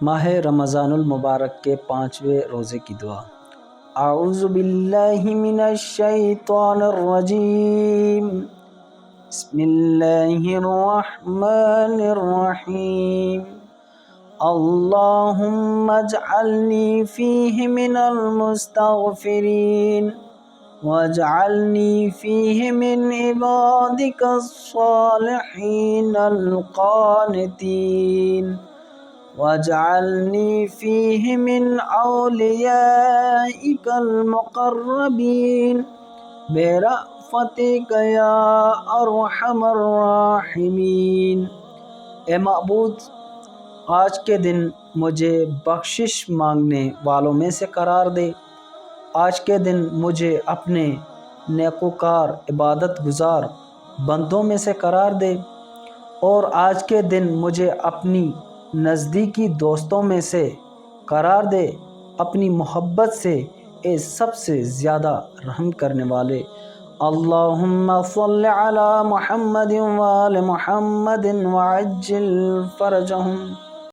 माह रमज़ानुल मुबारक के 5वें रोज़े की दुआ। आऊज़ु बिल्लाहि मिनश शैतानिर रजीम। बिस्मिल्लाहिर रहमानिर रहीम। अल्लाहुम्मा अजअलनी फीहि मिनल मुस्तगफिरीन वजअलनी फीहि मिन इबादिकस सालिहीनल क़ानितीन वजअलनी फीहि मिन औलियाइकल मुक़र्रबीन बिरहफ़तिक या अरहमर राहिमीन। ए माबूद, आज के दिन मुझे बख्शिश मांगने वालों में से करार दे। आज के दिन मुझे अपने नेकोकार इबादत गुज़ार बंदों में से करार दे, और आज के दिन मुझे अपनी नज़दीकी दोस्तों में से करार दे, अपनी मोहब्बत से ए सबसे ज़्यादा रहम करने वाले। अल्लाहुम्मा सल्लि अला मुहम्मदिन व आलि मुहम्मदिन व अज्जिल फ़रजहुम।